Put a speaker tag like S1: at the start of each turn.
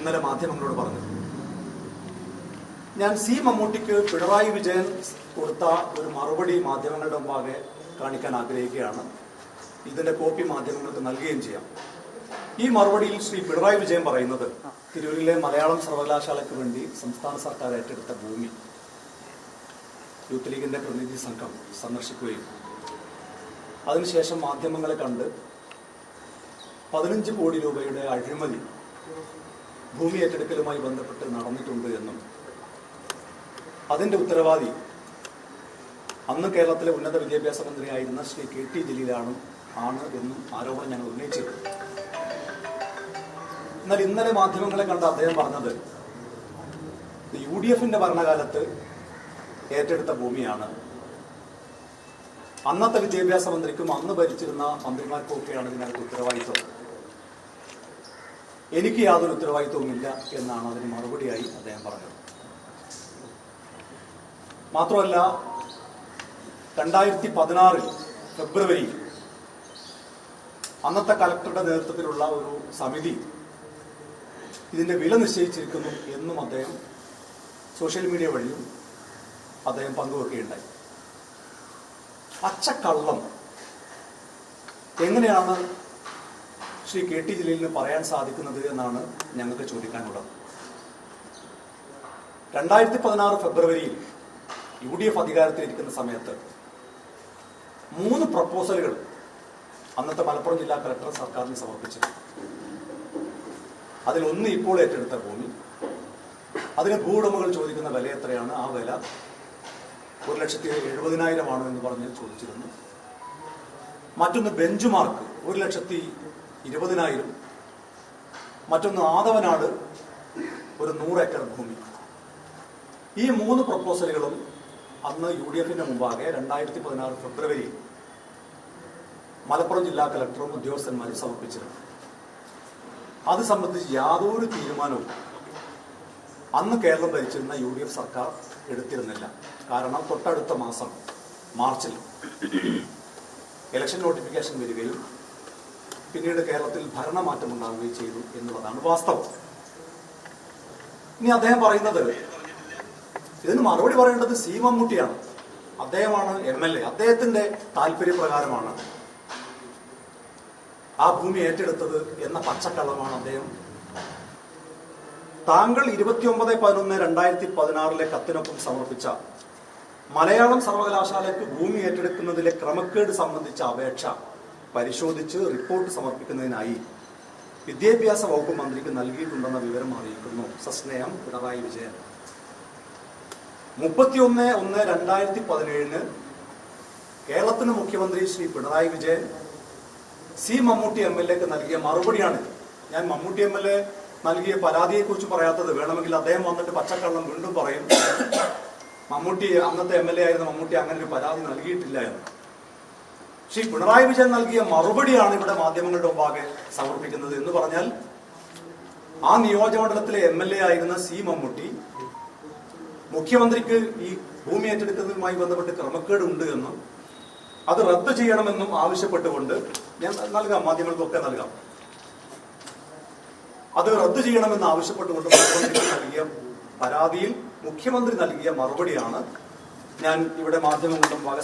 S1: ഇന്നലെ മാധ്യമങ്ങളോട് പറഞ്ഞു. ഞാൻ സി മമ്മൂട്ടിക്ക് പിണറായി വിജയൻ കൊടുത്ത ഒരു മറുപടി മാധ്യമങ്ങളുടെ മുമ്പാകെ കാണിക്കാൻ ആഗ്രഹിക്കുകയാണ്. ഇതിന്റെ കോപ്പി മാധ്യമങ്ങൾക്ക് നൽകുകയും ചെയ്യാം. ഈ മറുപടിയിൽ ശ്രീ പിണറായി വിജയൻ പറയുന്നത്, തിരൂരിലെ മലയാളം സർവകലാശാലയ്ക്ക് വേണ്ടി സംസ്ഥാന സർക്കാർ ഏറ്റെടുത്ത ഭൂമി യൂത്ത് ലീഗിന്റെ പ്രതിനിധി സംഘം സന്ദർശിക്കുകയും അതിനുശേഷം മാധ്യമങ്ങളെ കണ്ട് 15 കോടി രൂപയുടെ അഴിമതി ഭൂമി ഏറ്റെടുക്കലുമായി ബന്ധപ്പെട്ട് നടന്നിട്ടുണ്ട് എന്നും അതിന്റെ ഉത്തരവാദി അന്ന് കേരളത്തിലെ ഉന്നത വിദ്യാഭ്യാസ മന്ത്രിയായിരുന്ന ശ്രീ KT ജലീലാണ് എന്നും ആരോപണം ഞങ്ങൾ ഉന്നയിച്ചിരുന്നു. എന്നാൽ ഇന്നലെ മാധ്യമങ്ങളെ കണ്ട അദ്ദേഹം പറഞ്ഞത് UDF ഭരണകാലത്ത് ഏറ്റെടുത്ത ഭൂമിയാണ്, അന്നത്തെ വിദ്യാഭ്യാസ മന്ത്രിക്കും അന്ന് ഭരിച്ചിരുന്ന മന്ത്രിമാർക്കൊക്കെയാണ് ഇതിനകത്ത് ഉത്തരവാദിത്വം, എനിക്ക് യാതൊരു ഉത്തരവാദിത്വവുമില്ല എന്നാണ് അതിന് മറുപടിയായി അദ്ദേഹം പറഞ്ഞത്. മാത്രമല്ല 2016 ഫെബ്രുവരിയിൽ അന്നത്തെ കലക്ടറുടെ നേതൃത്വത്തിലുള്ള ഒരു സമിതി ഇതിന്റെ വില നിശ്ചയിച്ചിരിക്കുന്നു എന്നും അദ്ദേഹം സോഷ്യൽ മീഡിയ വഴിയും അദ്ദേഹം പങ്കുവെക്കുകയുണ്ടായി. പച്ചക്കള്ളം എങ്ങനെയാണ് ശ്രീ KT ജലീലിന് പറയാൻ സാധിക്കുന്നത് എന്നാണ് ഞങ്ങൾക്ക് ചോദിക്കാനുള്ളത്. 2016 ഫെബ്രുവരിയിൽ UDF അധികാരത്തിലിരിക്കുന്ന സമയത്ത് 3 പ്രപ്പോസലുകൾ അന്നത്തെ മലപ്പുറം ജില്ലാ കളക്ടർ സർക്കാരിന് സമർപ്പിച്ചിരുന്നു. അതിലൊന്ന് ഇപ്പോൾ ഏറ്റെടുത്ത ഭൂമി, അതിന് ഭൂവുടമകൾ ചോദിക്കുന്ന വില എത്രയാണ്, ആ വില 1,70,000 ആണ് എന്ന് പറഞ്ഞ് ചോദിച്ചിരുന്നു. മറ്റൊന്ന് ബെഞ്ച് മാർക്ക് 1,20,000, മറ്റൊന്ന് ആദവനാട് ഒരു 100 ഏക്കർ ഭൂമി. ഈ 3 പ്രപ്പോസലുകളും അന്ന് UDF മുമ്പാകെ 2016 ഫെബ്രുവരിയിൽ മലപ്പുറം ജില്ലാ കളക്ടറും ഉദ്യോഗസ്ഥന്മാരും സമർപ്പിച്ചിരുന്നു. അത് സംബന്ധിച്ച് യാതൊരു തീരുമാനവും അന്ന് കേരളം ഭരിച്ചിരുന്ന UDF സർക്കാർ എടുത്തിരുന്നില്ല. കാരണം തൊട്ടടുത്ത മാസം മാർച്ചിൽ ഇലക്ഷൻ നോട്ടിഫിക്കേഷൻ വരികയും പിന്നീട് കേരളത്തിൽ ഭരണമാറ്റം ഉണ്ടാവുകയും ചെയ്തു എന്നുള്ളതാണ് വാസ്തവം. ഇനി അദ്ദേഹം പറയുന്നത്, ഇതിന് മറുപടി പറയേണ്ടത് സി മമ്മൂട്ടിയാണ്, അദ്ദേഹമാണ് MLA, അദ്ദേഹത്തിന്റെ താല്പര്യപ്രകാരമാണ് ആ ഭൂമി ഏറ്റെടുത്തത് എന്ന പച്ചക്കള്ളമാണ് അദ്ദേഹം. താങ്കൾ 29/11/2016 കത്തിനൊപ്പം സമർപ്പിച്ച മലയാളം സർവകലാശാലയ്ക്ക് ഭൂമി ഏറ്റെടുക്കുന്നതിലെ ക്രമക്കേട് സംബന്ധിച്ച അപേക്ഷ പരിശോധിച്ച് റിപ്പോർട്ട് സമർപ്പിക്കുന്നതിനായി വിദ്യാഭ്യാസ വകുപ്പ് മന്ത്രിക്ക് നൽകിയിട്ടുണ്ടെന്ന വിവരം അറിയിക്കുന്നു. സസ്നേഹം, പിണറായി വിജയൻ. 31/1/2017 കേരളത്തിന് മുഖ്യമന്ത്രി ശ്രീ പിണറായി വിജയൻ സി മമ്മൂട്ടി MLAക്ക് നൽകിയ മറുപടിയാണ്. ഞാൻ മമ്മൂട്ടി MLA നൽകിയ പരാതിയെക്കുറിച്ച് പറയാത്തത്, വേണമെങ്കിൽ അദ്ദേഹം വന്നിട്ട് പച്ചക്കള്ളം വീണ്ടും പറയും, മമ്മൂട്ടി അന്നത്തെ MLA ആയിരുന്ന മമ്മൂട്ടി അങ്ങനെ ഒരു പരാതി നൽകിയിട്ടില്ല എന്ന്. ശ്രീ പിണറായി വിജയൻ നൽകിയ മറുപടിയാണ് ഇവിടെ മാധ്യമങ്ങളുടെ മുമ്പാകെ സമർപ്പിക്കുന്നത്. എന്ന് പറഞ്ഞാൽ ആ നിയോജകമണ്ഡലത്തിലെ MLA ആയിരുന്ന സി മമ്മൂട്ടി മുഖ്യമന്ത്രിക്ക് ഈ ഭൂമി ഏറ്റെടുക്കുന്നതുമായി ബന്ധപ്പെട്ട് ക്രമക്കേടുണ്ട് എന്നും അത് റദ്ദ് ചെയ്യണമെന്നും ആവശ്യപ്പെട്ടുകൊണ്ട്, ഞാൻ നൽകാം, മാധ്യമങ്ങൾക്കൊക്കെ നൽകാം, അത് റദ്ദ് ചെയ്യണമെന്ന് ആവശ്യപ്പെട്ടുകൊണ്ട് മുഖ്യമന്ത്രിക്ക് നൽകിയ പരാതിയിൽ മുഖ്യമന്ത്രി നൽകിയ മറുപടിയാണ് ഞാൻ ഇവിടെ മാധ്യമങ്ങളുടെ മുമ്പാകെ